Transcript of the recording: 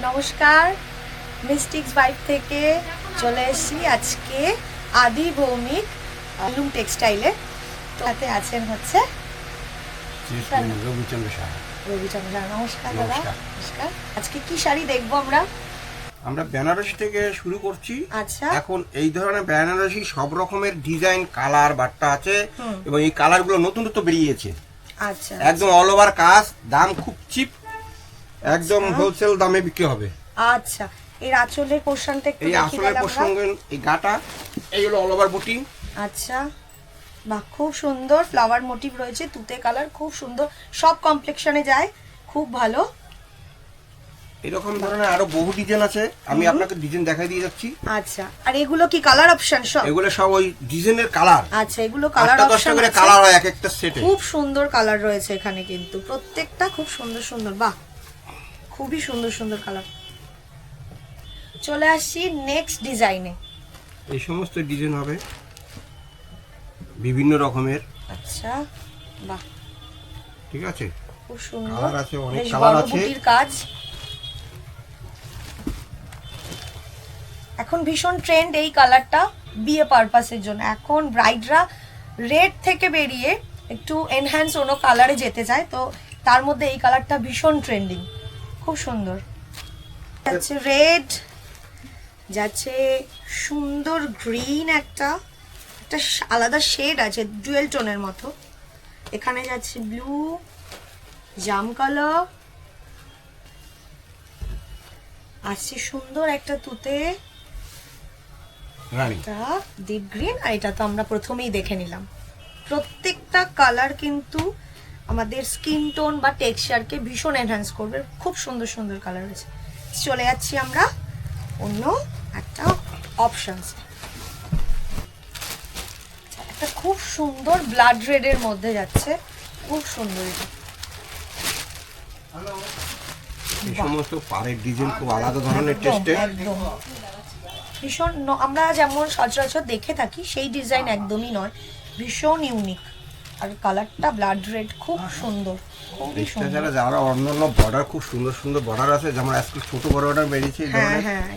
নমস্কার, mystics vibe থেকে চলে এসেছি আজকে আদি ভৌমিক লুম টেক্সটাইলে। তো তাতে আছেন হচ্ছে রবিচন্দ্র সাহা। রবিচন্দ্র সাহা। নমস্কার দাদা। নমস্কার। নমস্কার। আজকে কি শাড়ি দেখবো আমরা? আমরা বেনারসি থেকে শুরু করছি। আচ্ছা, এখন এই ধরনের বেনারসি সব রকমের ডিজাইন কালার বাট্টা আছে হুম। এবং এই কালারগুলো নতুনত্ব বেরিয়েছে। আচ্ছা, একদম অল ওভার কাজ, দাম খুব চিপ, একদম আচ্ছা। হোলসেল দামে বিক্রি হবে। আচ্ছা, এর আঁচলের পোর্শনটা একটু এই দেখি আসলে তাহলে আমরা। প্রসঙ্গ এই গাটা এই হলো অল ওভার বুটিং। আচ্ছা, বাহ, খুব সুন্দর ফ্লাওয়ার মোটিভ রয়েছে, তুতে কালার, খুব সুন্দর, সব কমপ্লেক্সনে যায়, খুব ভালো। এরকম ধরনের আরো বহু ডিজাইন আছে, আমি আপনাকে ডিজাইন দেখাই দিয়ে যাচ্ছি। আচ্ছা, আর এগুলো কি কালার অপশন সব? এগুলো সব ওই ডিজাইনের কালার। আচ্ছা, এগুলো কালার 8টা 10টা অপশন করে আছে। কালার হয় এক একটা সেটে। খুব সুন্দর কালার রয়েছে এখানে, কিন্তু প্রত্যেকটা খুব সুন্দর সুন্দর, বাহ, খুবই সুন্দর সুন্দর কালার। চলে আসছি নেক্সট ডিজাইনে। এই সমস্ত ডিজাইন হবে বিভিন্ন রকমের, আচ্ছা, বাহ, ঠিক আছে। খুব সুন্দর, কালার আছে, অনেক বেশ কালার বড় আছে। বুটির কাজ। এখন ভীষণ ট্রেন্ড এই কালারটা বিয়ে পারপাসের জন্য। এখন ব্রাইডরা রেড থেকে বেরিয়ে একটু এনহ্যান্স অন্য কালারে যেতে চায়, তো তার মধ্যে এই কালারটা ভীষণ ট্রেন্ডিং, খুব সুন্দর। যাচ্ছে রেড, যাচ্ছে সুন্দর গ্রিন, একটা একটা আলাদা শেড আছে ডুয়েল টোনের মতো। এখানে যাচ্ছে ব্লু, জাম কালার, আসছে সুন্দর একটা তুতে, রানী এটা ডিপ গ্রিন, আর এটা তো আমরা প্রথমেই দেখে নিলাম। প্রত্যেকটা কালার কিন্তু আমাদের স্কিন টোন বা টেক্সচারকে ভীষণ এনহ্যান্স করবে। খুব সুন্দর সুন্দর কালার আছে। চলে যাচ্ছি আমরা অন্য একটা অপশনস। একটা খুব সুন্দর ব্লাড রেডের মধ্যে যাচ্ছে, খুব সুন্দর এটা। এই সমস্ত পাড়ের ডিজাইন খুব আলাদা ধরনের একদম, টেস্টে। একদম ভীষণ আমরা যেমন সচরাচর দেখে থাকি সেই ডিজাইন একদমই নয়, ভীষণ ইউনিক। আর কালারটা ব্লাড রেড, খুব সুন্দর, খুবই সুন্দর। যারা অন্যান্য বর্ডার, খুব সুন্দর সুন্দর বর্ডার আছে, যেমন আজকে ছোট বর্ডার বেরিয়েছে এই হ্যাঁ ধরনের। হ্যাঁ